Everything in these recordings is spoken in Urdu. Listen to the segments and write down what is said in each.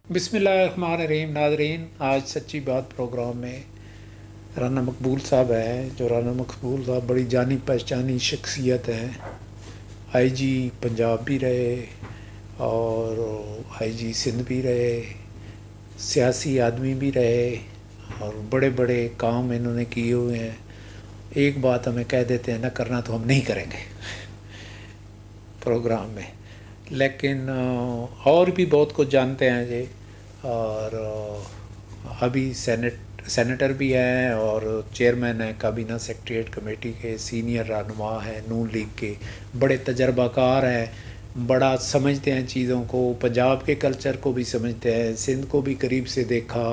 بسم اللہ الرحمن الرحیم. ناظرین، آج سچی بات پروگرام میں رانا مقبول صاحب ہیں. جو رانا مقبول صاحب بڑی جانی پہچانی شخصیت ہیں. آئی جی پنجاب بھی رہے اور آئی جی سندھ بھی رہے، سیاسی آدمی بھی رہے اور بڑے بڑے کام انہوں نے کیے ہوئے ہیں. ایک بات ہمیں کہہ دیتے ہیں، نہ کرنا تو ہم نہیں کریں گے پروگرام میں، لیکن اور بھی بہت کچھ جانتے ہیں جی. اور ابھی سینیٹر بھی ہیں اور چیئرمین ہیں کابینہ سیکریٹریٹ کمیٹی کے، سینئر رہنما ہیں نون لیگ کے، بڑے تجربہ کار ہیں، بڑا سمجھتے ہیں چیزوں کو، پنجاب کے کلچر کو بھی سمجھتے ہیں، سندھ کو بھی قریب سے دیکھا،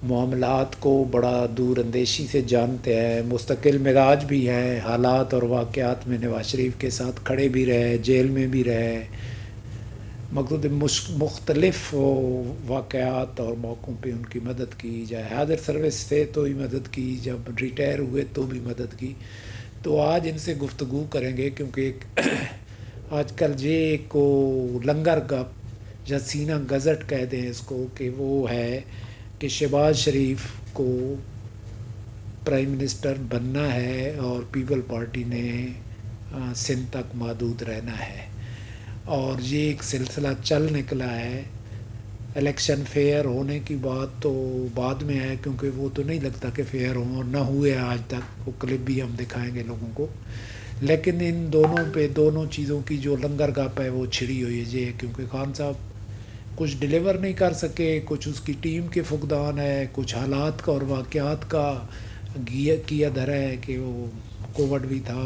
معاملات کو بڑا دور اندیشی سے جانتے ہیں، مستقل مزاج بھی ہیں، حالات اور واقعات میں نواز شریف کے ساتھ کھڑے بھی رہے، جیل میں بھی رہے، مقصود مختلف واقعات اور موقعوں پہ ان کی مدد کی جائے. حاضر سروس سے تو ہی مدد کی، جب ریٹائر ہوئے تو بھی مدد کی. تو آج ان سے گفتگو کریں گے، کیونکہ ایک آج کل کو لنگر گپ یا سینہ گزٹ کہہ دیں اس کو، کہ وہ ہے کہ شہباز شریف کو پرائم منسٹر بننا ہے اور پیپل پارٹی نے سندھ تک محدود رہنا ہے. اور یہ ایک سلسلہ چل نکلا ہے. الیکشن فیئر ہونے کی بات تو بعد میں ہے، کیونکہ وہ تو نہیں لگتا کہ فیئر ہوں، اور نہ ہوئے آج تک. وہ کلپ بھی ہم دکھائیں گے لوگوں کو. لیکن ان دونوں پہ، دونوں چیزوں کی جو لنگر گپ ہے وہ چھڑی ہوئی ہے جی، کیونکہ خان صاحب کچھ ڈیلیور نہیں کر سکے، کچھ اس کی ٹیم کے فقدان ہے، کچھ حالات کا اور واقعات کا کیا دھر ہے کہ وہ کووڈ بھی تھا،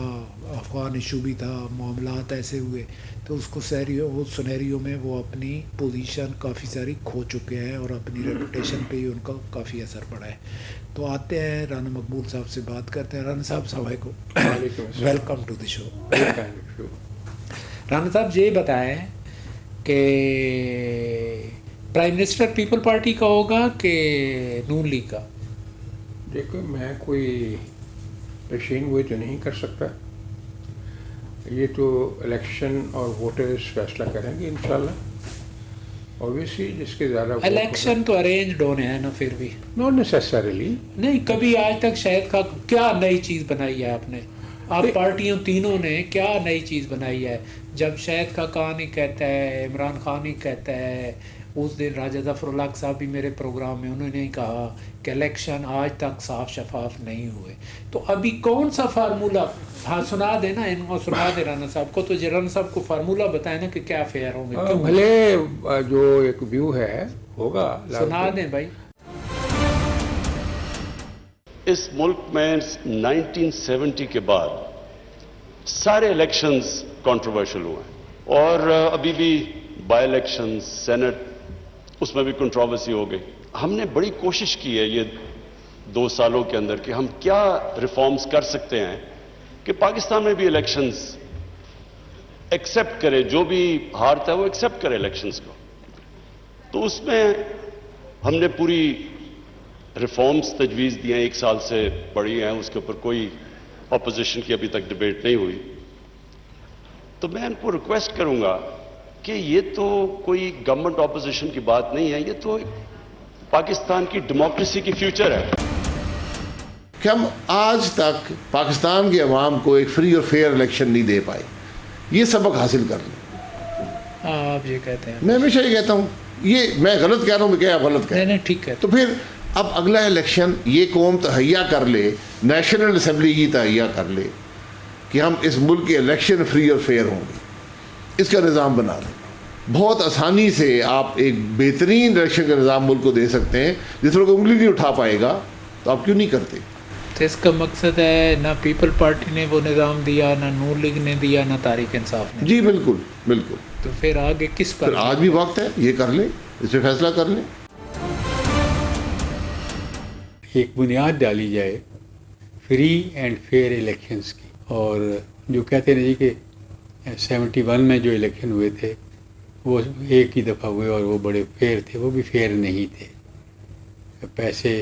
افغان ایشو بھی تھا، معاملات ایسے ہوئے، تو اس کو سنیریو میں وہ اپنی پوزیشن کافی ساری کھو چکے ہیں اور اپنی ریپوٹیشن پہ ہی ان کا کافی اثر پڑا ہے. تو آتے ہیں رانا مقبول صاحب سے بات کرتے ہیں. رانا صاحب السلام علیکم، ویلکم ٹو دی شو. رانا صاحب یہ بتائیں کہ پرائم منسٹر پیپل پارٹی کا ہوگا کہ نون لیگ کا؟ دیکھو، میں کوئی پیشین گوئی تو نہیں کر سکتا. یہ تو الیکشن اور ووٹرز فیصلہ کریں گے انشاءاللہ. اوبیسلی جس کے زیادہ الیکشن تو ارینجڈ ہونے ہیں نا، پھر بھی ناٹ نیسسریلی. نہیں. کبھی آج تک شاید کا کیا نئی چیز بنائی ہے آپ نے؟ آپ پارٹیوں تینوں نے کیا نئی چیز بنائی ہے؟ جب شاہد کا کان ہی کہتا ہے، عمران خان ہی کہتا ہے، اس دن راجہ ظفر الحق صاحب بھی میرے پروگرام میں انہوں نے ہی کہا کہ الیکشن آج تک صاف شفاف نہیں ہوئے. تو ابھی کون سا فارمولہ؟ ہاں سنا دے نا، ان کو سنا دے رانا صاحب کو. تو رانا صاحب کو فارمولہ بتائیں نا کہ کیا فیئر ہوں گے. بھلے جو ایک ویو ہے ہوگا، سنا دیں بھائی. اس ملک میں 1970 کے بعد سارے الیکشنز کنٹروورشل ہوئے ہیں، اور ابھی بھی بائی الیکشن سینٹ، اس میں بھی کنٹروورسی ہو گئی. ہم نے بڑی کوشش کی ہے یہ 2 سالوں کے اندر کہ ہم کیا ریفارمز کر سکتے ہیں کہ پاکستان میں بھی الیکشنز ایکسیپٹ کرے، جو بھی ہارتا ہے وہ ایکسیپٹ کرے الیکشنز کو. تو اس میں ہم نے پوری ریفارمز تجویز دی ہیں، 1 سال سے پڑھی ہیں، اس کے اوپر کوئی اپوزیشن کی ابھی تک ڈیبیٹ نہیں ہوئی. تو میں ان کو ریکویسٹ کروں گا کہ یہ تو کوئی گورنمنٹ اپوزیشن کی بات نہیں ہے، یہ تو پاکستان کی ڈیموکریسی کی فیوچر ہے. کہ ہم آج تک پاکستان کے عوام کو ایک فری اور فیئر الیکشن نہیں دے پائے. یہ سبق حاصل کر لیں. آپ یہ کہتے ہیں؟ میں ہمیشہ یہ کہتا ہوں، یہ میں غلط کہہ رہا ہوں کہ آپ غلط کہہ رہے ہیں. ٹھیک ہے. تو پھر اب اگلا الیکشن یہ قوم تہیا کر لے، نیشنل اسمبلی کی تہیا کر لے کہ ہم اس ملک کے الیکشن فری اور فیئر ہوں گے، اس کا نظام بنا لیں. بہت آسانی سے آپ ایک بہترین الیکشن کا نظام ملک کو دے سکتے ہیں. جس طرح کوئی انگلی نہیں اٹھا پائے گا تو آپ کیوں نہیں کرتے؟ تو اس کا مقصد ہے نہ پیپل پارٹی نے وہ نظام دیا، نہ نون لیگ نے دیا، نہ تحریک انصاف نے. جی بالکل بالکل. تو پھر آگے کس پر؟ آج بھی وقت ہے، یہ کر لیں، اس پہ فیصلہ کر لیں. ایک بنیاد ڈالی جائے فری اینڈ فیئر الیکشنز کی. اور جو کہتے ہیں جی کہ 71 میں جو الیکشن ہوئے تھے وہ ایک ہی دفعہ ہوئے اور وہ بڑے فیئر تھے، وہ بھی فیئر نہیں تھے. پیسے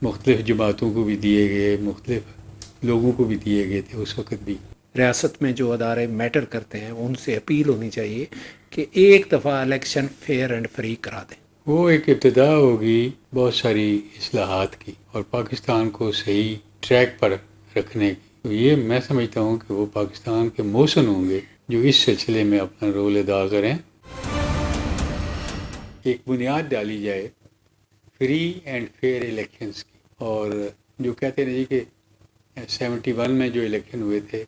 مختلف جماعتوں کو بھی دیے گئے، مختلف لوگوں کو بھی دیے گئے تھے اس وقت بھی. ریاست میں جو ادارے میٹر کرتے ہیں ان سے اپیل ہونی چاہیے کہ ایک دفعہ الیکشن فیئر اینڈ فری کرا دیں. وہ ایک ابتدا ہوگی بہت ساری اصلاحات کی اور پاکستان کو صحیح ٹریک پر رکھنے کی. تو یہ میں سمجھتا ہوں کہ وہ پاکستان کے محسن ہوں گے جو اس سلسلے میں اپنا رول ادا کریں. ایک بنیاد ڈالی جائے فری اینڈ فیئر الیکشنز کی. اور جو کہتے ہیں جی کہ 71 میں جو الیکشن ہوئے تھے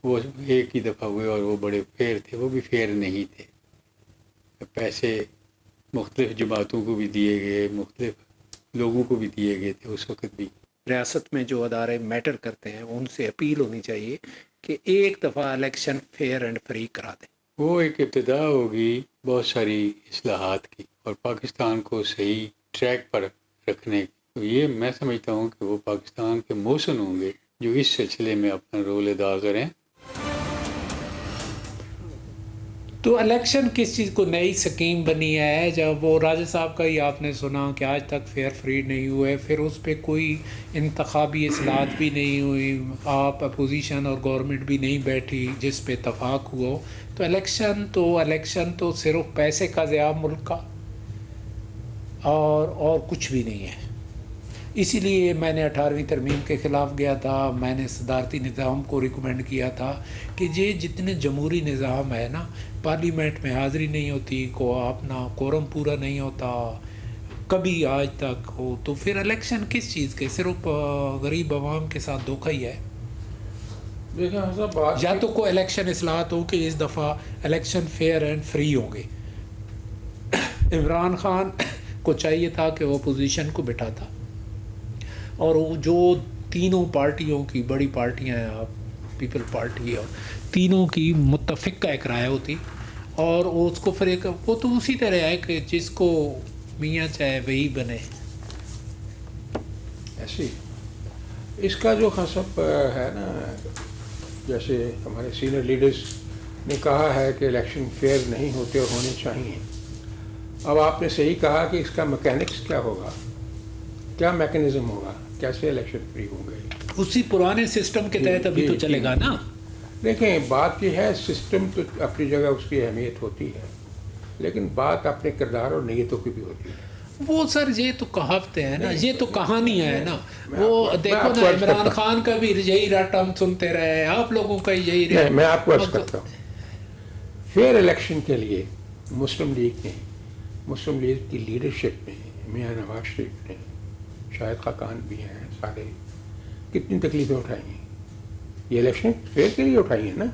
وہ ایک ہی دفعہ ہوئے اور وہ بڑے فیئر تھے، وہ بھی فیئر نہیں تھے. پیسے مختلف جماعتوں کو بھی دیے گئے، مختلف لوگوں کو بھی دیے گئے تھے اس وقت بھی. ریاست میں جو ادارے میٹر کرتے ہیں ان سے اپیل ہونی چاہیے کہ ایک دفعہ الیکشن فیئر اینڈ فری کرا دیں. وہ ایک ابتدا ہوگی بہت ساری اصلاحات کی اور پاکستان کو صحیح ٹریک پر رکھنے کی. تو یہ میں سمجھتا ہوں کہ وہ پاکستان کے محسن ہوں گے جو اس سلسلے میں اپنا رول ادا کریں. تو الیکشن کس چیز کو نئی سکیم بنی ہے؟ جب وہ راجہ صاحب کا ہی آپ نے سنا کہ آج تک فیئر فری نہیں ہوئے، پھر اس پہ کوئی انتخابی اصلاحات بھی نہیں ہوئی، آپ اپوزیشن اور گورنمنٹ بھی نہیں بیٹھی جس پہ اتفاق ہوا. تو الیکشن تو صرف پیسے کا ضیاع ملک کا اور کچھ بھی نہیں ہے. اسی لیے میں نے 18ویں ترمیم کے خلاف گیا تھا. میں نے صدارتی نظام کو ریکمینڈ کیا تھا کہ یہ جتنے جمہوری نظام ہے نا، پارلیمنٹ میں حاضری نہیں ہوتی، کو اپنا کورم پورا نہیں ہوتا کبھی آج تک ہو، تو پھر الیکشن کس چیز کے؟ صرف غریب عوام کے ساتھ دھوکہ ہی ہے. یا تو کوئی الیکشن اصلاحات ہو کہ اس دفعہ الیکشن فیئر اینڈ فری ہوں گے. عمران خان کو چاہیے تھا کہ وہ اپوزیشن کو بٹھاتا اور وہ جو تینوں پارٹیوں کی بڑی پارٹیاں ہیں، آپ پیپل پارٹی اور تینوں کی متفقہ ایک رائے ہوتی اور اس کو پھر ایک وہ تو اسی طرح ہے کہ جس کو میاں چاہے وہی بنے. ایسی اس کا جو خاصب ہے نا، جیسے ہمارے سینئر لیڈرز نے کہا ہے کہ الیکشن فیئر نہیں ہوتے اور ہونے چاہیے. اب آپ نے صحیح کہا کہ اس کا میکینکس کیا ہوگا، کیا میکنزم ہوگا، کیسے الیکشن فری ہوں گے. اسی پرانے سسٹم کے تحت ابھی تو چلے گا نا. دیکھیں بات یہ ہے، سسٹم تو اپنی جگہ اس کی اہمیت ہوتی ہے، لیکن بات اپنے کردار اور نیتوں کی بھی ہوتی ہے. وہ سر یہ تو کہاوتیں ہیں نا، یہ تو کہانیاں ہیں نا. وہ دیکھو نا، عمران خان کا بھی یہی رٹ ہم سنتے رہے، آپ لوگوں کا یہی رٹ. میں آپ کو عرض کرتا ہوں، فیئر الیکشن کے لیے مسلم لیگ کی لیڈرشپ میں میاں نواز شریف نے، شاہد خاقان بھی ہیں، سارے کتنی تکلیفیں اٹھائی ہیں. یہ الیکشن فیئر کے لیے اٹھائی ہیں نا،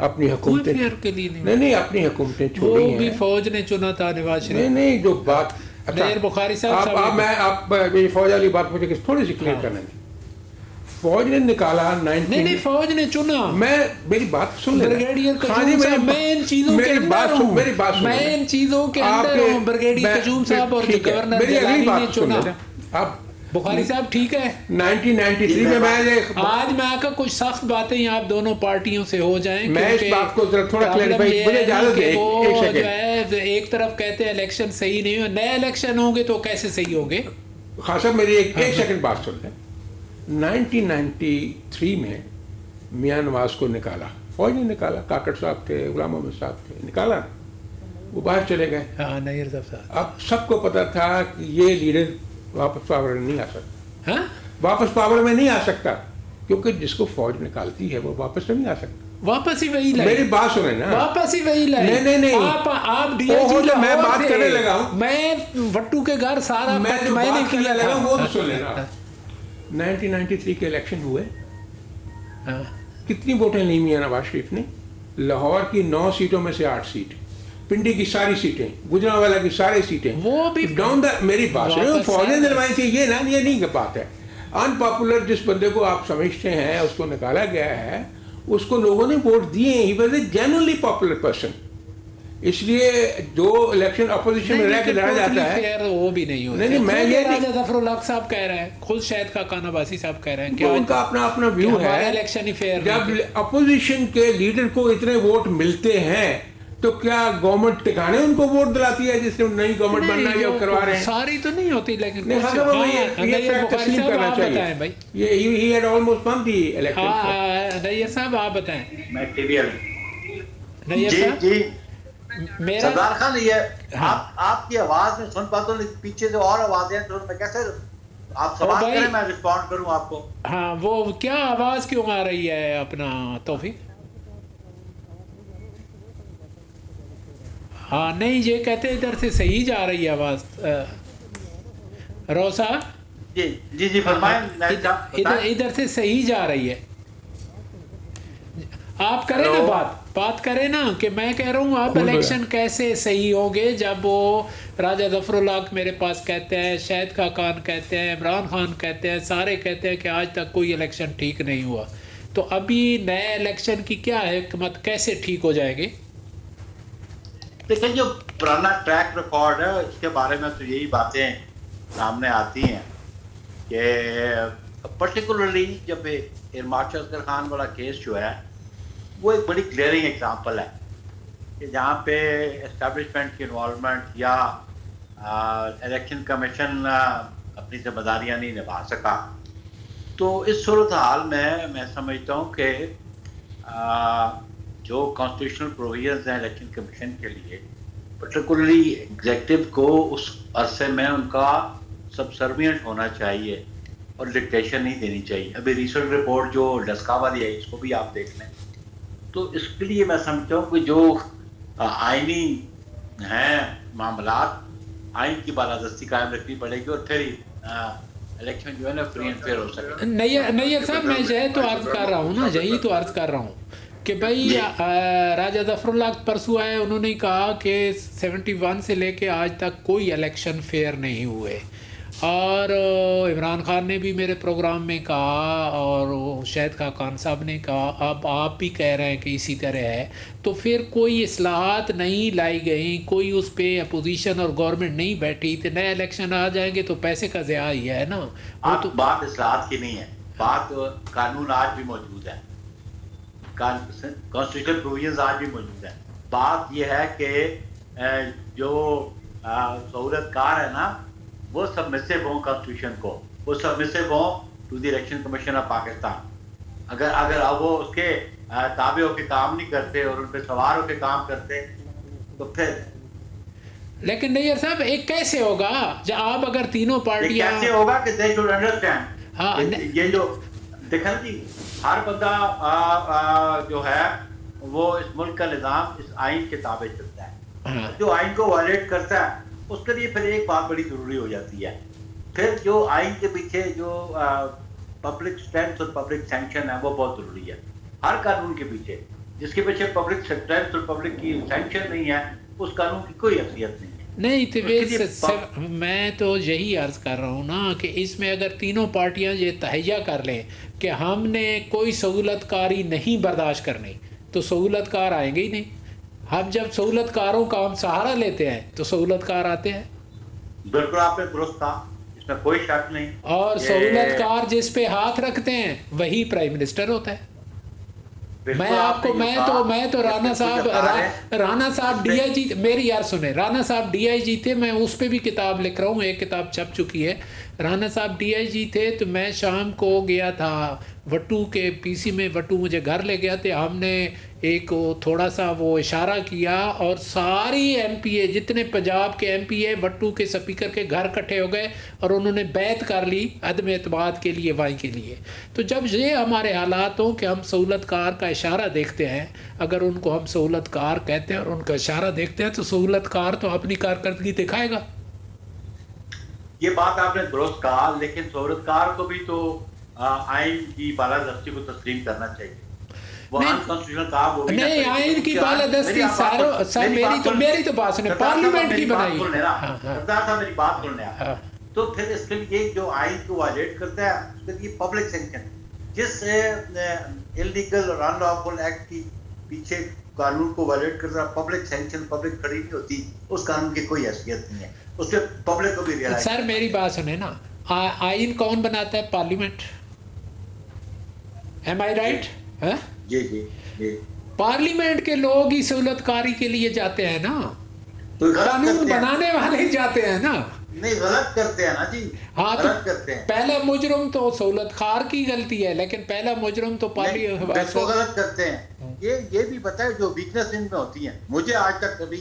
اپنی حکومتیں نہیں اپنی حکومتیں چھوڑی ہیں. وہ بھی فوج نے چنا تھا نواز شریف. نہیں جو بات میر بخاری صاحب آپ میری فوج والی بات مجھے تھوڑی سی کلیئر کرنا ہے. فوج نے نکالا نہیں فوج نے چنا. میری بات سن لیں، میں ان چیزوں کے اندر ہوں. بریگیڈیئر قیوم صاحب اور گورنر جیلانی نے چنا. اب بخاری صاحب ٹھیک ہے، 1993 میں آج میں آ کر کچھ سخت باتیں آپ دونوں پارٹیوں سے ہو جائیں. میں اس بات کو تھوڑا کلیریفائی مجھے اجازت دیں. وہ جو ہے ایک طرف کہتے ہیں الیکشن صحیح نہیں ہوئے، نئے الیکشن ہوں گے تو کیسے صحیح ہوں گے؟ خاص صاحب میری ایک سیکنڈ بات سن لیں. 1993 میں میاں نواز کو نکالا، فوج نے نکالا، کاکڑ صاحب تھے، غلام محمد صاحب تھے، نکالا، وہ باہر چلے گئے. ہاں نیر صاحب. اب سب کو پتا تھا کہ یہ لیڈر واپس پاور میں نہیں آ سکتا. ہاں واپس پاور میں نہیں آ سکتا کیونکہ جس کو فوج نکالتی ہے وہ واپس نہیں آ سکتا. واپس ہی وہی لائے. میری بات سنیں نا، واپس ہی وہی لائے. نہیں آپ ڈی ایس جی میں بات کرنے لگا ہوں، میں وٹو کے گھر سارا میں نے کیا لگا وہ تو سن لینا. 1993 کے الیکشن ہوئے، کتنی ووٹیں لی میاں نواز شریف نے؟ لاہور کی 9 سیٹوں میں سے 8 سیٹ، پنڈی کی ساری سیٹیں، گجرانوالہ کی ساری سیٹیں، وہ بھی ڈاؤن دا. میری بات سنیں، فوج نے دلوائی تھی. یہ نہیں بات ہے. ان پاپولر جس بندے کو آپ سمجھتے ہیں اس کو نکالا گیا ہے، اس کو لوگوں نے ووٹ دیے. He was a genuinely popular person. اس لیے جو الیکشن اپوزیشن میں رہ کے لڑا جاتا ہے وہ بھی نہیں ہوتا. نہیں میں یہ راجہ ظفر الحق صاحب کہہ رہے ہیں، خود شاہد خاقان عباسی صاحب کہہ رہے ہیں کہ ان کا اپنا ویو ہے. Election he fear. جب اپوزیشن کے لیڈر کو اتنے ووٹ ملتے ہیں تو کیا گورنمنٹ ٹکانے ان کو ووٹ دلاتی ہے جس نے نئی گورنمنٹ بننا یا کروا رہے ہیں؟ ساری تو نہیں ہوتی لیکن نیر صاحب آپ بتائیں. جی سردار خان، یہ آپ کی آواز میں سن پاتا ہوں لیکن پیچھے سے اور آوازیں تو میں کیسے آپ سوال کریں میں رسپونڈ کروں آپ کو. ہاں وہ کیا آواز کیوں آ رہی ہے اپنا توفیق؟ ہاں نہیں یہ کہتے ادھر سے صحیح جا رہی ہے آواز. رو صاحب جی فرمائیں. ادھر سے صحیح جا رہی ہے. آپ کریں نا بات کریں نا کہ میں کہہ رہا ہوں آپ الیکشن کیسے صحیح ہوں گے جب وہ راجہ ظفر اللہ میرے پاس کہتے ہیں, شاہد خاقان کہتے ہیں, عمران خان کہتے ہیں, سارے کہتے ہیں کہ آج تک کوئی الیکشن ٹھیک نہیں ہوا. تو ابھی نئے الیکشن کی کیا حکمت, کیسے ٹھیک ہو جائے گی؟ دیکھیں جو پرانا ٹریک ریکارڈ ہے اس کے بارے میں تو یہی باتیں سامنے آتی ہیں کہ پرٹیکولرلی جب مارشل اصغر خان والا کیس جو ہے وہ ایک بڑی کلیئرنگ ایگزامپل ہے کہ جہاں پہ اسٹیبلشمنٹ کی انوالومنٹ یا الیکشن کمیشن اپنی ذمہ داریاں نہیں نبھا سکا. تو اس صورتحال میں سمجھتا ہوں کہ جو کانسٹیٹیوشنل پروویژنز ہیں الیکشن کمیشن کے لیے پرٹیکولرلی ایگزیکٹو کو اس عرصے میں ان کا سبسروینٹ ہونا چاہیے اور ڈکٹیشن نہیں دینی چاہیے. ابھی ریسنٹ رپورٹ جو ڈسکا والی ہے اس کو بھی آپ دیکھ لیں. تو اس کے لیے میں سمجھتا ہوں کہ جو آئینی ہیں معاملات آئین کی بالادستی قائم رکھنی پڑے گی اور پھر الیکشن جو ہے نا فری اینڈ فیئر ہو سکے. نہیں صاحب میں یہی تو عرض کر رہا ہوں نا, یہی تو عرض کر رہا ہوں کہ بھائی راجہ ظفر اللہ پرسوں آئے, انہوں نے کہا کہ 71 سے لے کے آج تک کوئی الیکشن فیئر نہیں ہوئے. اور عمران خان نے بھی میرے پروگرام میں کہا اور شاہد خاقان صاحب نے کہا, اب آپ بھی کہہ رہے ہیں کہ اسی طرح ہے. تو پھر کوئی اصلاحات نہیں لائی گئیں, کوئی اس پہ اپوزیشن اور گورنمنٹ نہیں بیٹھی, تو نئے الیکشن آ جائیں گے تو پیسے کا ضیاع ہی ہے نا. بات اصلاحات کی نہیں ہے, بات قانون آج بھی موجود ہے, کانسٹیٹیوشنل پروویژنز آج بھی موجود ہے. بات یہ ہے کہ جو سہولت کار ہے نا وہ سبمسیو ہوں کانسٹیٹیوشن کو, وہ سبمسیو ہوں to the election commission of Pakistan. اگر وہ اس کے تابع ہو کے کام نہیں کرتے اور ان پہ سوار ہو کے کام کرتے تو پھر. لیکن نہیں صاحب ایک کیسے ہوگا جب آپ اگر تینوں پارٹیاں کیسے ہوگا کہ they should understand یہ جو دیکھیں جی ہر بندہ جو ہے وہ اس ملک کا نظام اس آئین کے تابع چلتا ہے. جو آئین کو وائلیٹ کرتا ہے اس کے لیے پھر ایک بات بڑی ضروری ہو جاتی ہے, پھر جو آئین کے پیچھے جو پبلک اسٹرینتھ اور پبلک سینکشن ہے وہ بہت ضروری ہے. ہر قانون کے پیچھے جس کے پیچھے پبلک اسٹرینتھ اور پبلک کی سینکشن نہیں ہے اس قانون کی کوئی حیثیت نہیں ہے. نہیں میں تو یہی عرض کر رہا ہوں نا کہ اس میں اگر تینوں پارٹیاں یہ تہیہ کر لیں کہ ہم نے کوئی سہولت کاری نہیں برداشت کرنی تو سہولت کار آئیں گے ہی نہیں. ہم جب سہولت کاروں کا ہم سہارا لیتے ہیں تو سہولت کار آتے ہیں. بالکل آپ نے درست کہا, اس میں کوئی شک نہیں. اور سہولت کار جس پہ ہاتھ رکھتے ہیں وہی پرائم منسٹر ہوتا ہے. میں آپ کو میں تو رانا صاحب ڈی آئی جی, میری یار سنیں, رانا صاحب ڈی آئی جی تھے, میں اس پہ بھی کتاب لکھ رہا ہوں, ایک کتاب چھپ چکی ہے. رانا صاحب ڈی آئی جی تھے تو میں شام کو گیا تھا وٹو کے پی سی میں, وٹو مجھے گھر لے گیا تھے, ہم نے ایک تھوڑا سا وہ اشارہ کیا اور ساری ایم پی اے جتنے پنجاب کے ایم پی اے وٹو کے سپیکر کے گھر کٹھے ہو گئے اور انہوں نے بیعت کر لی عدم اعتماد کے لیے وائی کے لیے. تو جب یہ ہمارے حالات ہوں کہ ہم سہولت کار کا اشارہ دیکھتے ہیں, اگر ان کو ہم سہولت کار کہتے ہیں اور ان کا اشارہ دیکھتے ہیں تو سہولت کار تو اپنی کارکردگی دکھائے گا. یہ بات آپ نے درست کہا, لیکن سہولت کار کو بھی تو آئین کی بالادستی کو تسلیم کرنا چاہیے. نہیں آئین کی بالادستی میری تو بات سنیں, پارلیمنٹ کی بنائی میری بات سننے آ. تو پھر اس کے لیے جو آئین کو وائلیٹ کرتا ہے اس کے لیے پبلک سینکشن, جس انلیگل اور ان لافل ایکٹ کی پیچھے قانون کو وائلیٹ کرتا ہے, پبلک سینکشن پبلک کھڑی نہیں ہوتی, اس قانون کی کوئی حیثیت نہیں ہے, اس سے پبلک کو بھی ریئلائز. سر میری بات سنیں نا, آئین کون بناتا ہے؟ پارلیمنٹ. ایم آئی رائٹ؟ جی جی جی, پارلیمنٹ کے لوگ ہی سہولت کاری کے لیے جاتے ہیں نا, قانون بنانے والے جاتے ہیں نا. نہیں غلط کرتے ہیں نا جی. ہاں تو پہلا مجرم تو سہولت کار کی غلطی ہے, لیکن پہلا مجرم تو غلط کرتے ہیں. یہ بھی پتہ ہے جو ویکنس ان میں ہوتی ہیں, مجھے آج تک کبھی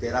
13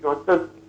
74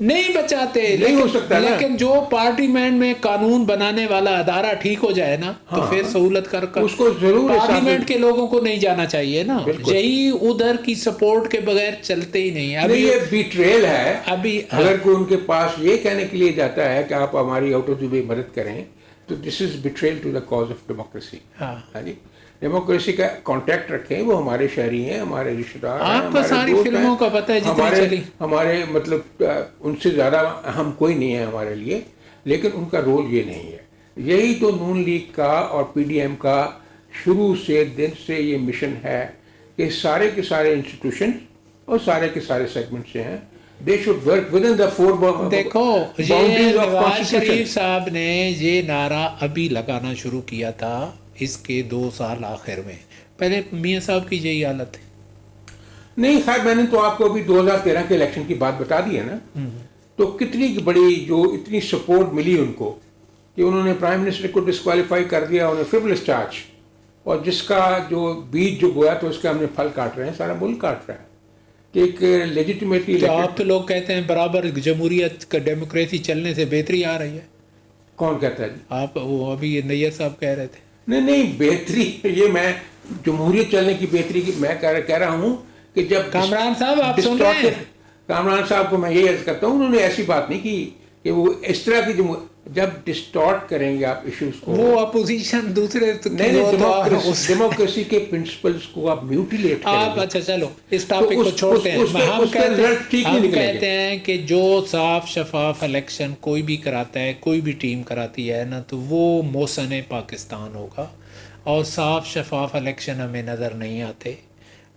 نہیں بچاتے, نہیں ہو سکتا نا. لیکن جو پارلیمنٹ میں قانون بنانے والا ادارہ ٹھیک ہو جائے نا تو پھر سہولت کر اس کو ضرور پارلیمنٹ کے لوگوں کو نہیں جانا چاہیے نا, یہی ادھر کی سپورٹ کے بغیر چلتے ہی نہیں. ابھی یہ بیٹریل ہے. ابھی اگر کوئی ان کے پاس یہ کہنے کے لیے جاتا ہے کہ آپ ہماری آؤٹ آف دی وے مدد کریں تو this is betrayal to the cause of democracy. ہاں جی, ڈیموکریسی کا کانٹیکٹ رکھیں, وہ ہمارے شہری ہیں, ہمارے رشتے دار ہیں, آپ کو ساری فلموں کا پتہ ہے جتنی چلی, ہمارے مطلب ان سے زیادہ اہم کوئی نہیں ہے ہمارے لیے, لیکن ان کا رول یہ نہیں ہے. یہی تو نون لیگ کا اور پی ڈی ایم کا شروع سے دن سے یہ مشن ہے کہ سارے کے سارے انسٹیٹیوشن اور سارے کے سارے سیگمنٹ سے ہیں, they should work within the four دیکھو یہ نواز شریف صاحب نے یہ نعرہ ابھی لگانا شروع کیا تھا اس کے 2 سال آخر میں, پہلے میاں صاحب کی یہی حالت ہے. نہیں خیر, میں نے تو آپ کو ابھی 2013 کے الیکشن کی بات بتا دی ہے نا, تو کتنی بڑی جو اتنی سپورٹ ملی ان کو کہ انہوں نے پرائم منسٹر کو ڈسکوالیفائی کر دیا, انہیں فرولس چارج, اور جس کا جو بیج جو بویا تو اس کا ہم نے پھل کاٹ رہے ہیں, سارا ملک کاٹ رہا ہے کہ ایک لیجیٹیمیٹلی. آپ تو لوگ کہتے ہیں برابر جمہوریت کا ڈیموکریسی چلنے سے بہتری آ رہی ہے. کون کہتا ہے جی؟ آپ وہ ابھی یہ نیئر صاحب کہہ رہے تھے. نہیں بہتری, یہ میں جمہوریت چلنے کی بہتری کی میں کہہ رہا ہوں کہ جب کامران صاحب آپ سن رہے ہیں, کامران صاحب کو میں یہ عرض کرتا ہوں, انہوں نے ایسی بات نہیں کی کہ وہ اس طرح کی جب ڈسٹارٹ کریں گے آپ ایشوز کو, وہ اپوزیشن دوسرے ڈیموکریسی کے پرنسپلز کو آپ میوٹیلیٹ کریں آپ. اچھا چلو اس ٹاپک کو چھوڑتے ہیں. ہم کہتے ہیں کہ جو صاف شفاف الیکشن کوئی بھی کراتا ہے, کوئی بھی ٹیم کراتی ہے نا, تو وہ محسن پاکستان ہوگا, اور صاف شفاف الیکشن ہمیں نظر نہیں آتے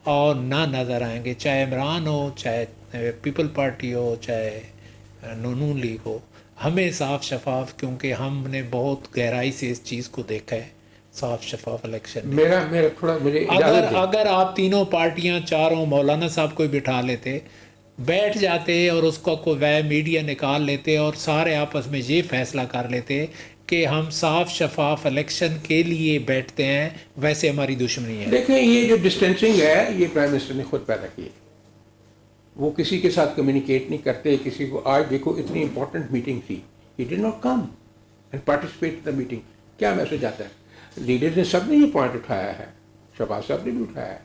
اور نہ نظر آئیں گے, چاہے عمران ہو, چاہے پیپل پارٹی ہو, چاہے نون لیگ ہو. ہمیں صاف شفاف, کیونکہ ہم نے بہت گہرائی سے اس چیز کو دیکھا ہے, صاف شفاف الیکشن. میرا تھوڑا مجھے اگر آپ تینوں پارٹیاں چاروں مولانا صاحب کو بٹھا لیتے, بیٹھ جاتے اور اس کو کوئی میڈیا نکال لیتے اور سارے آپس میں یہ فیصلہ کر لیتے کہ ہم صاف شفاف الیکشن کے لیے بیٹھتے ہیں, ویسے ہماری دشمنی ہے. دیکھیں یہ جو ڈسٹینسنگ ہے یہ پرائم منسٹر نے خود پیدا کی ہے, وہ کسی کے ساتھ کمیونیکیٹ نہیں کرتے کسی کو. آج دیکھو اتنی امپورٹنٹ میٹنگ تھی, he did not come and participate in the meeting. کیا میسج آتا ہے؟ لیڈر نے سب نے یہ پوائنٹ اٹھایا ہے, شہباز صاحب نے بھی اٹھایا ہے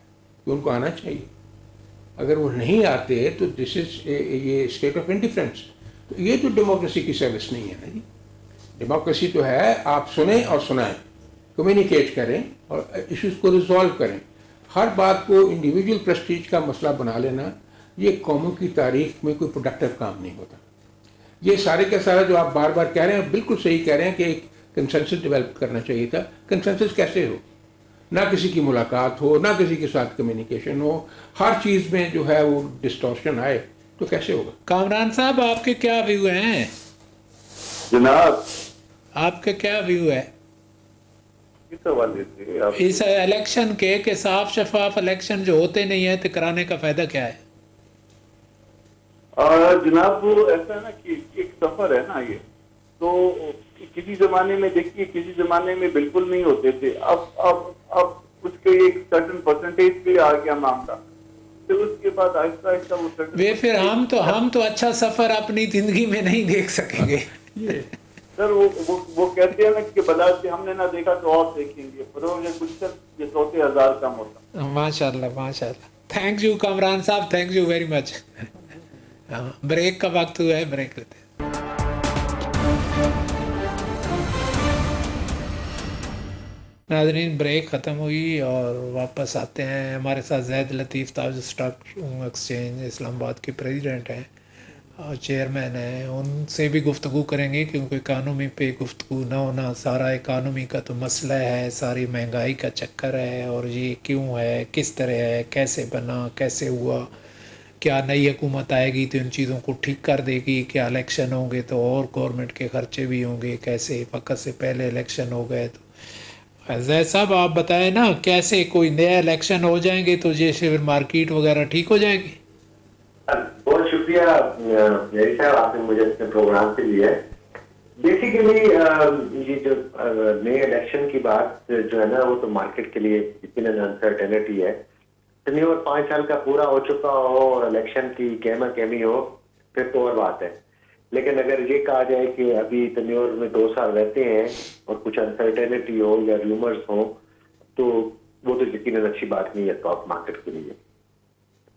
کہ ان کو آنا چاہیے. اگر وہ نہیں آتے تو دس از یہ اسٹیٹ آف انڈیفرنس. تو یہ تو ڈیموکریسی کی سروس نہیں ہے نا جی. ڈیموکریسی تو ہے آپ سنیں اور سنائیں, کمیونیکیٹ کریں اور ایشوز کو ریزالو کریں. ہر بات کو انڈیویجول پریسٹیج کا مسئلہ بنا لینا یہ قوموں کی تاریخ میں کوئی پروڈکٹیو کام نہیں ہوتا. یہ سارے کا سارا جو آپ بار بار کہہ رہے ہیں بالکل صحیح کہہ رہے ہیں کہ ایک کنسنسس ڈیولپ کرنا چاہیے تھا. کنسنسس کیسے ہو؟ نہ کسی کی ملاقات ہو, نہ کسی کے ساتھ کمیونیکیشن ہو, ہر چیز میں جو ہے وہ ڈسٹورشن آئے تو کیسے ہوگا؟ کامران صاحب آپ کے کیا ویو ہیں؟ جناب آپ کا کیا ویو ہے اس الیکشن کے کہ صاف شفاف الیکشن جو ہوتے نہیں ہیں تو کرانے کا فائدہ کیا ہے؟ جناب وہ ایسا ہے نا کہ ایک سفر ہے نا, یہ تو کسی زمانے میں دیکھیے کسی زمانے میں بالکل نہیں ہوتے تھے, اب اس کے ایک سرٹن پرسنٹیج پہ آ گیا معاملہ, پھر اس کے بعد آہستہ آہستہ وہ پھر ہم تو اچھا سفر اپنی زندگی میں نہیں دیکھ سکیں گے سر. وہ کہتے ہیں نا کہ بلا سے ہم نے نہ دیکھا تو اور دیکھیں گے, فروغ گلشن یہ 100,000 کم ہوتا. ماشاء اللہ ماشاء اللہ. تھینک یو کامران صاحب, thank you very much. Break کا وقت ہوا ہے, بریک لیتے ہیں. ناظرین بریک ختم ہوئی اور واپس آتے ہیں. ہمارے ساتھ زید لطیف تاج اسٹاک ایکسچینج اسلام آباد کے پریزیڈنٹ ہیں اور چیئرمین ہیں. ان سے بھی گفتگو کریں گے کیونکہ اکانومی پہ گفتگو نہ ہونا, سارا اکانومی کا تو مسئلہ ہے, ساری مہنگائی کا چکر ہے, اور یہ کیوں ہے, کس طرح ہے, کیسے بنا, کیسے ہوا, کیا نئی حکومت آئے گی تو ان چیزوں کو ٹھیک کر دے گی, کیا الیکشن ہوں گے تو اور گورنمنٹ کے خرچے بھی ہوں گے, کیسے وقت سے پہلے الیکشن ہو گئے. تو زید صاحب آپ بتائیں نا کیسے کوئی نیا الیکشن ہو جائیں گے تو جیسے پھر مارکیٹ وغیرہ ٹھیک ہو جائے گی. بہت شکریہ میری صاحب, آپ نے مجھے اپنے پروگرام پہ لیا ہے. بیسیکلی یہ جو نئے الیکشن کی بات جو ہے نا وہ تو مارکیٹ کے لیے یقیناً انسرٹینٹی ہے. اور 5 سال کا پورا ہو چکا ہو اور الیکشن کی کہما کہمی ہو پھر تو اور بات ہے. لیکن اگر یہ کہا جائے کہ ابھی ٹینیور میں 2 سال رہتے ہیں اور کچھ انسرٹینٹی ہو یا ریومرز ہوں تو وہ تو یقیناً اچھی بات نہیں ہے اسٹاک مارکیٹ کے لیے.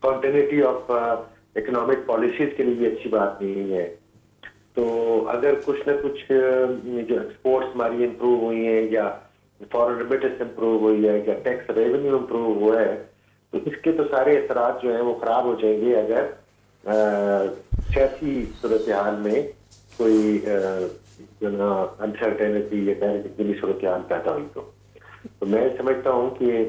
کنٹینیوٹی آف اکنامک پالیسیز کے لیے بھی اچھی بات نہیں ہے. تو اگر کچھ نہ کچھ جو ایکسپورٹس ہماری امپروو ہوئی ہیں یا فارن ریمیٹنس امپروو ہوئی ہے یا ٹیکس ریونیو امپروو ہوا ہے تو اس کے تو سارے اثرات جو ہیں وہ خراب ہو جائیں گے اگر سیاسی صورتحال میں کوئی انسرٹینٹی یا غیر یقینی صورتحال پیدا ہوئی. تو میں سمجھتا ہوں کہ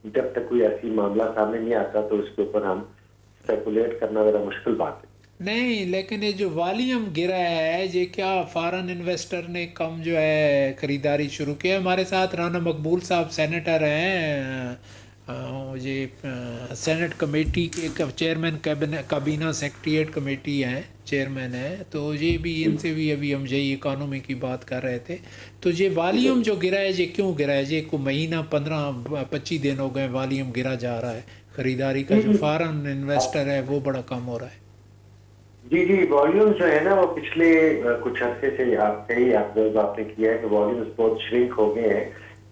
جب تک کوئی ایسی معاملہ سامنے نہیں آتا تو اس کے اوپر ہم اسپیکولیٹ کرنا ذرا مشکل بات ہے. نہیں، لیکن یہ جو والیوم گرا ہے یہ کیا فارن انویسٹر نے کم جو ہے خریداری شروع کی ہے؟ ہمارے ساتھ رانا مقبول صاحب سینیٹر ہیں، یہ سینٹ کمیٹی کے چیئرمین کابینہ سیکریٹریٹ کمیٹی ہیں، چیئرمین ہیں، تو یہ بھی ان سے بھی ابھی ہم یہی اکانومی کی بات کر رہے تھے. تو یہ والیوم جو گرا ہے یہ کیوں گرا ہے؟ یہ کو مہینہ 15-25 دن ہو گئے والیوم گرا جا رہا ہے، خریداری کا جو فارن انویسٹر ہے وہ بڑا کم ہو رہا ہے. جی والیوم جو ہے نا وہ پچھلے کچھ عرصے سے آپ نے کیا ہے کہ والیومز بہت شرنک ہو گئے ہیں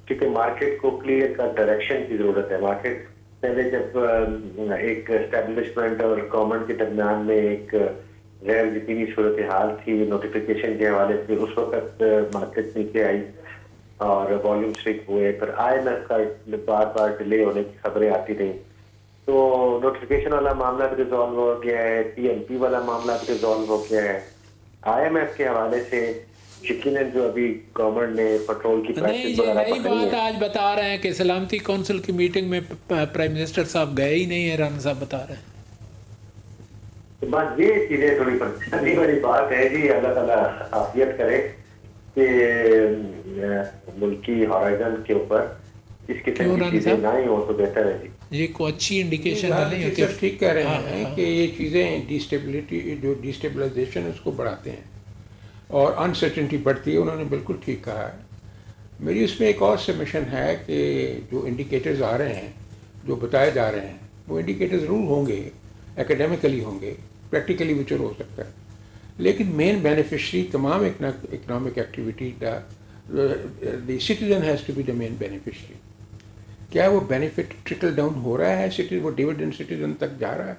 کیونکہ مارکیٹ کو کلیئر کا ڈائریکشن کی ضرورت ہے. مارکیٹ پہلے جب ایک اسٹیبلشمنٹ اور گورنمنٹ کے درمیان میں ایک غیر یقینی صورتحال تھی نوٹیفیکیشن کے حوالے سے، اس وقت مارکیٹ نیچے آئی اور والیوم شرنک ہوئے. پھر IMF کا بار بار ڈیلے ہونے کی خبریں آتی رہیں تو نوٹیفیکیشن والا معاملہ بھی ریزالو ہو گیا ہے، TNP والا معاملہ بھی ریزالو ہو گیا ہے. IMF کے حوالے سے یقیناً جو ابھی گورنمنٹ نے پیٹرول کی نہیں، یہی بات آج بتا رہے ہیں کہ سلامتی کونسل کی میٹنگ میں پرائم منسٹر صاحب گئے ہی نہیں ہیں، رانا صاحب بتا رہے ہیں. بس یہ چیزیں تھوڑی پریشانی والی بات ہے جی. اللہ تعالیٰ عافیت کرے کہ ملکی ہورائزن کے اوپر اس قسم کی چیزیں نہ ہی ہو تو بہتر ہے جی. یہ کوئی اچھی انڈیکیشن نہیں ہوتی. ٹھیک کہہ رہے ہیں کہ یہ چیزیں ڈیسٹیبلائزیشن اس کو بڑھاتے ہیں اور انسرٹنٹی بڑھتی ہے. انہوں نے بالکل ٹھیک کہا ہے. میری اس میں ایک اور سبمیشن ہے کہ جو انڈیکیٹرز آ رہے ہیں جو بتائے جا رہے ہیں وہ انڈیکیٹر ضرور ہوں گے، اکیڈیمکلی ہوں گے، پریکٹیکلی بھی چلو ہو سکتا ہے، لیکن مین بینیفیشری تمام اکنامک ایکٹیویٹی کا the citizen has to be the main beneficiary. کیا وہ بینیفٹ ٹرکل ڈاؤن ہو رہا ہے، وہ ڈیویڈنڈ سٹیزن تک جا رہا ہے،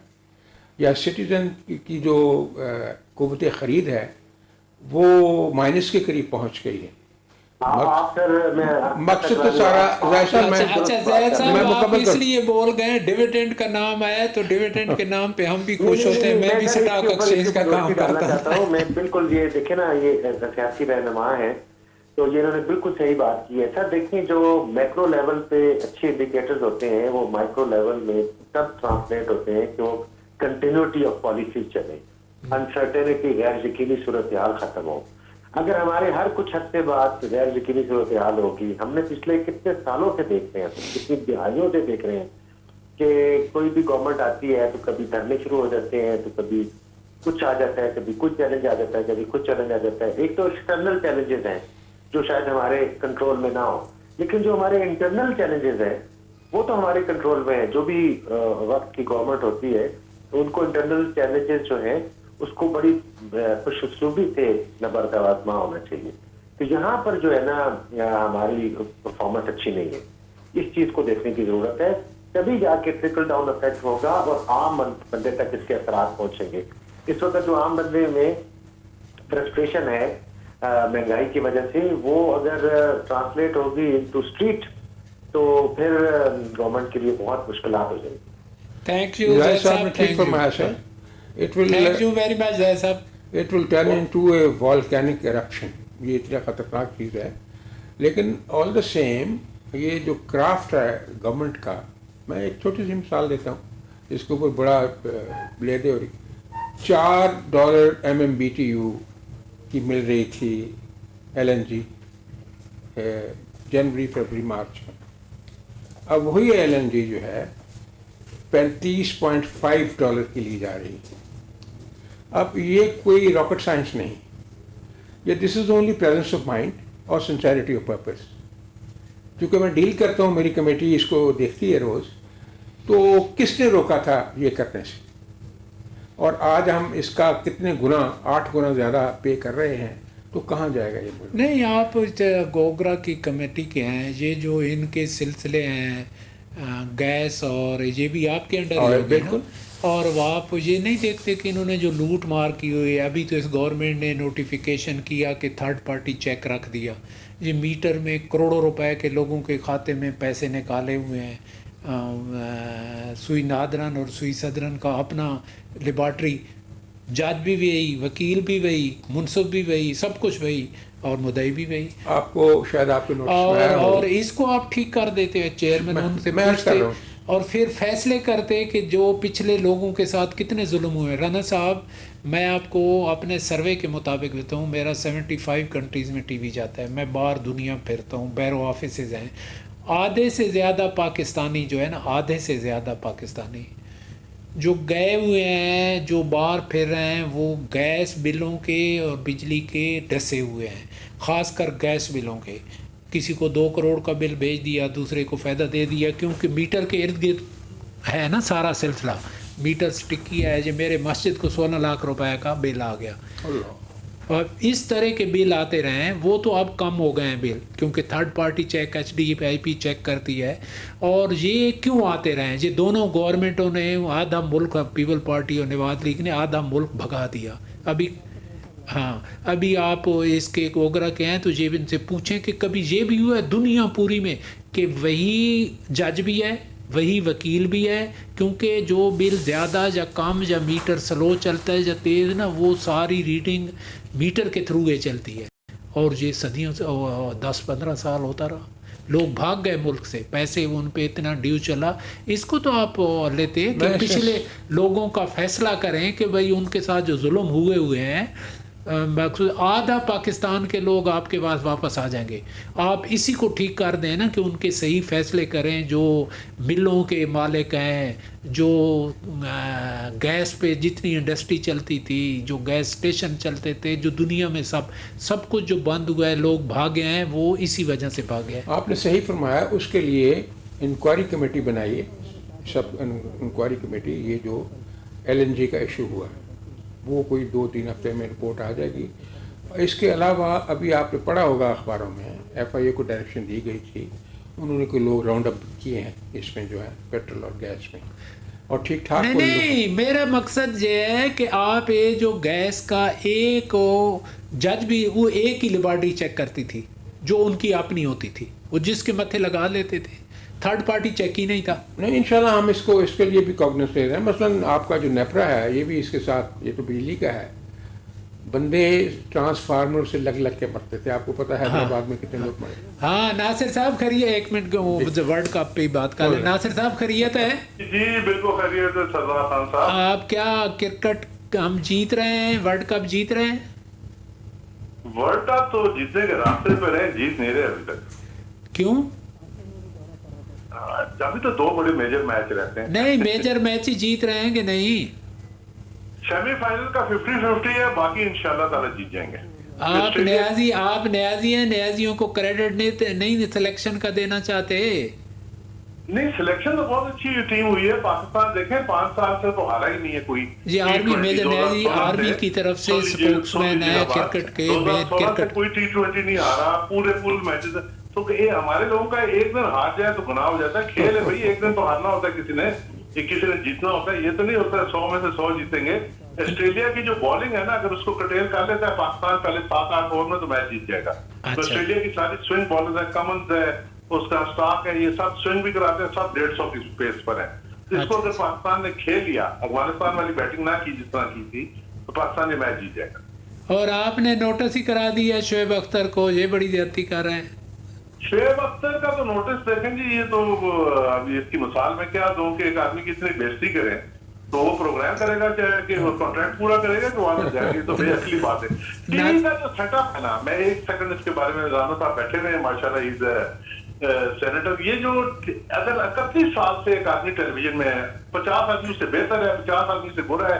یا سٹیزن کی جو قوت خرید ہے وہ مائنس کے قریب پہنچ گئی ہے؟ مقصد تو سارا میں مکمل اس لیے بول گئے ڈیویڈنڈ کا نام آیا تو ڈیویڈنڈ کے نام پہ ہم بھی خوش ہوتے ہیں. میں بھی اسٹاک ایکسچینج کا کام کرتا ہوں. میں بالکل یہ دیکھیں نا، یہ سیاسی رہنما ہے تو یہ انہوں نے بالکل صحیح بات کی ہے. سر دیکھیں جو میکرو لیول پہ اچھے انڈیکیٹرز ہوتے ہیں وہ مائکرو لیول میں تب ٹرانسلیٹ ہوتے ہیں کہ وہ کنٹینیوٹی آف پالیسیز چلیں، انسرٹینٹی غیر یقینی صورتحال ختم ہو. اگر ہمارے ہر کچھ ہفتے بعد غیر یقینی صورتحال ہوگی، ہم نے پچھلے کتنے سالوں سے دیکھ رہے ہیں، کتنی دہائیوں سے دیکھ رہے ہیں کہ کوئی بھی گورنمنٹ آتی ہے تو کبھی دھرنے شروع ہو جاتے ہیں، تو کبھی کچھ آ جاتا ہے، کبھی کچھ چیلنج آ جاتا ہے، کبھی کچھ چیلنج آ جاتا ہے. ایک تو ایکسٹرنل چیلنجز ہیں جو شاید ہمارے کنٹرول میں نہ ہو، لیکن جو ہمارے انٹرنل چیلنجز ہیں وہ تو ہمارے کنٹرول میں ہیں. جو بھی وقت کی گورنمنٹ ہوتی ہے تو ان کو انٹرنل چیلنجز جو ہیں اس کو بڑی خوش اسلوبی سے نبردآزما ہونا چاہیے. تو یہاں پر جو ہے نا ہماری پرفارمنس اچھی نہیں ہے. اس چیز کو دیکھنے کی ضرورت ہے، تبھی جا کے ٹرکل ڈاؤن افیکٹ ہوگا اور عام بندے تک اس کے اثرات پہنچیں گے. اس وقت جو عام بندے میں فرسٹریشن ہے مہنگائی کی وجہ سے، وہ اگر ٹرانسلیٹ ہوگی انٹو اسٹریٹ تو پھر گورنمنٹ کے لیے بہت مشکلات ہو جائیں گی. تھینک یو صاحب. It will, thank you very much Zahir صاحب. It will turn into a volcanic eruption. یہ اتنا خطرناک چیز ہے. لیکن all the same یہ جو کرافٹ ہے گورنمنٹ کا، میں ایک چھوٹی سی مثال دیتا ہوں اس کے اوپر بڑا بلیدے ہو رہی. $4 MMBTU کی مل رہی تھی LNG جنوری فروری مارچ میں. اب وہی LNG جو ہے $35.5 کی لی جا رہی ہے. اب یہ کوئی راکٹ سائنس نہیں، یہ this is only presence of mind اور سنسیریٹی آف پرپز. کیونکہ میں ڈیل کرتا ہوں، میری کمیٹی اس کو دیکھتی ہے روز، تو کس نے روکا تھا یہ کرنے سے؟ اور آج ہم اس کا کتنے گنا 8 گنا زیادہ پے کر رہے ہیں، تو کہاں جائے گا یہ ملک؟ نہیں، آپ گوگرا کی کمیٹی کے ہیں، یہ جو ان کے سلسلے ہیں گیس اور یہ بھی آپ کے انڈر ہی ہوگی نا؟ بالکل. اور وہ آپ یہ نہیں دیکھتے کہ انہوں نے جو لوٹ مار کی ہوئی ہے، ابھی تو اس گورنمنٹ نے نوٹیفیکیشن کیا کہ تھرڈ پارٹی چیک رکھ دیا، یہ میٹر میں کروڑوں روپے کے لوگوں کے کھاتے میں پیسے نکالے ہوئے ہیں. سوئی نادرن اور سوئی صدرن کا اپنا لیبارٹری، جج بھی وہی، وکیل بھی وہی، منصف بھی وہی، سب کچھ وہی، اور مدعی بھی وہی. آپ کو شاید آپ کے نوٹس میں آیا ہو. اور اس کو آپ ٹھیک کر دیتے ہیں، چیئرمین ان سے میں عرض کر پوچھتے رہا ہوں. اور پھر فیصلے کرتے کہ جو پچھلے لوگوں کے ساتھ کتنے ظلم ہوئے. رانا صاحب، میں آپ کو اپنے سروے کے مطابق دیتا ہوں، میرا 75 کنٹریز میں ٹی وی جاتا ہے، میں باہر دنیا پھرتا ہوں، بیرو آفیسز ہیں، آدھے سے زیادہ پاکستانی جو ہے نا، آدھے سے زیادہ پاکستانی جو گئے ہوئے ہیں، جو باہر پھر رہے ہیں، وہ گیس بلوں کے اور بجلی کے ڈسے ہوئے ہیں، خاص کر گیس بلوں کے. کسی کو 2 کروڑ کا بل بھیج دیا، دوسرے کو فائدہ دے دیا، کیونکہ میٹر کے ارد گرد ہے نا سارا سلسلہ. میٹر سٹک کیا ہے، جو میرے مسجد کو 16 لاکھ روپے کا بل آ گیا. اور اس طرح کے بل آتے رہے ہیں. وہ تو اب کم ہو گئے ہیں بل، کیونکہ third party check HDIP check کرتی ہے. اور یہ کیوں آتے رہے ہیں؟ یہ دونوں گورنمنٹوں نے آدھا ملک، پیپل پارٹی اور نواز لیگ نے آدھا ملک بھگا دیا. ابھی آپ اس کے گوگرا کے ہیں تو یہ ان سے پوچھیں کہ کبھی یہ بھی ہوا ہے دنیا پوری میں کہ وہی جج بھی ہے، وہی وکیل بھی ہے، کیونکہ جو بل زیادہ یا کم یا میٹر سلو چلتا ہے یا تیز نا، وہ ساری ریڈنگ میٹر کے تھرو چلتی ہے. اور یہ صدیوں سے 10-15 سال ہوتا رہا. لوگ بھاگ گئے ملک سے، پیسے ان پہ اتنا ڈیو چلا. اس کو تو آپ لیتے کہ پچھلے لوگوں کا فیصلہ کریں کہ بھائی ان کے ساتھ جو ظلم ہوئے ہیں، آدھا پاکستان کے لوگ آپ کے پاس واپس آ جائیں گے. آپ اسی کو ٹھیک کر دیں نا کہ ان کے صحیح فیصلے کریں. جو ملوں کے مالک ہیں، جو گیس پہ جتنی انڈسٹری چلتی تھی، جو گیس اسٹیشن چلتے تھے، جو دنیا میں سب کچھ جو بند ہوا ہے، لوگ بھاگے ہیں، وہ اسی وجہ سے بھاگے ہیں. آپ نے صحیح فرمایا. اس کے لیے انکوائری کمیٹی بنائیے، سب انکوائری کمیٹی. یہ جو LNG کا ایشو ہوا ہے، وہ کوئی 2-3 ہفتے میں رپورٹ آ جائے گی. اس کے علاوہ ابھی آپ نے پڑھا ہوگا اخباروں میں، FIA کو ڈائریکشن دی گئی تھی، انہوں نے کوئی لوگ راؤنڈ اپ کیے ہیں اس میں جو ہے پیٹرول اور گیس میں، اور ٹھیک ٹھاک. نہیں، میرا مقصد یہ ہے کہ آپ یہ جو گیس کا ایک جج بھی وہ ایک ہی لیبارٹری چیک کرتی تھی جو ان کی اپنی ہوتی تھی، وہ جس کے متھے لگا لیتے تھے. تھرڈ پارٹی چیک ہی نہیں تھا. نہیں، انشاءاللہ ہم اس کے لیے بھی کوگنس لے رہے ہیں. مثلا آپ کا جو نیپرا ہے، یہ بھی اس کے ساتھ، یہ تو بجلی کا ہے. بندے ٹرانسفارمر سے لگ کے مرتے تھے. آپ کو پتہ ہے حیدرآباد میں کتنے لوگ مرے. ہاں، ناصر صاحب خیریت. ایک منٹ ورلڈ کپ پہ بات کر لیں. ناصر صاحب خیریت ہے؟ جی بالکل خیریت ہے سردار خان صاحب. آپ کیا کرکٹ ہم جیت رہے ہیں، ورلڈ کپ جیت رہے ہیں؟ ورلڈ کپ تو جیتنے کے راستے پہ رہے، جیت نہیں رہے ابھی تک. کیوں؟ ابھی تو 2 بڑے میجر میچ رہتے ہیں. نہیں، میجر میچ ہی جیت رہے ہیں کہ نہیں؟ سیمی فائنل کا 50-50 ہے، باقی انشاءاللہ تعالی جیت جائیں گے. آپ نیازی ہیں، نیازیوں کو کریڈٹ نہیں سلیکشن کا دینا چاہتے؟ نہیں، سلیکشن تو بہت اچھی ٹیم ہوئی ہے. پاکستان دیکھیں 5 سال سے تو ہارا ہی نہیں ہے کوئی. جی، آرمی میجر نیازی آرمی کی طرف سے اسپوکس مین ہے کرکٹ کے. کرکٹ کوئی T20 نہیں ہارا، پورے فل میچز. تو ہمارے لوگوں کا ایک دن ہار جائے تو گناہ ہو جاتا ہے. کھیل ہے بھائی، ایک دن تو ہارنا ہوتا ہے، کسی نے جیتنا ہوتا ہے. یہ تو نہیں ہوتا ہے 100 میں سے 100 جیتیں گے. آسٹریلیا کی جو بالنگ ہے نا، اگر اس کو کٹیل کر لیتا ہے پاکستان پہلے 7-8 اوور میں تو میچ جیت جائے گا. تو آسٹریلیا کی ساری سوئنگ بالرز ہے، کمنز ہے، اس کا اسٹاک ہے، یہ سب سوئنگ بھی کراتے ہیں، سب 150 کی پیس پر ہے. اس کو اگر پاکستان نے کھیل لیا، افغانستان والی بیٹنگ نہ کی جس طرح کی تھی، تو پاکستان یہ میچ جیت جائے گا. اور آپ نے نوٹس ہی کرا دیا شعیب اختر کو، یہ بڑی زیادتی کر رہے ہیں. شعیب اختر کا تو نوٹس دیکھیں جی، یہ تو ابھی اس کی مثال میں کیا دوں کہ ایک آدمی کی اتنی بےزتی کریں تو وہ پروگرام کرے گا چاہے کہ وہ کانٹریکٹ پورا کرے گا کہ وہاں سے جائے گی، تو بے عقلی بات ہے. ٹی وی کا جو سیٹ اپ ہے نا، میں 1 سیکنڈ اس کے بارے میں رانا صاحب بیٹھے ہوئے ہیں ماشاءاللہ، از سینیٹر. یہ جو اگر 31 سال سے ایک آدمی ٹیلی ویژن میں ہے، 50 آدمی سے بہتر ہے، 50 آدمی سے برا ہے،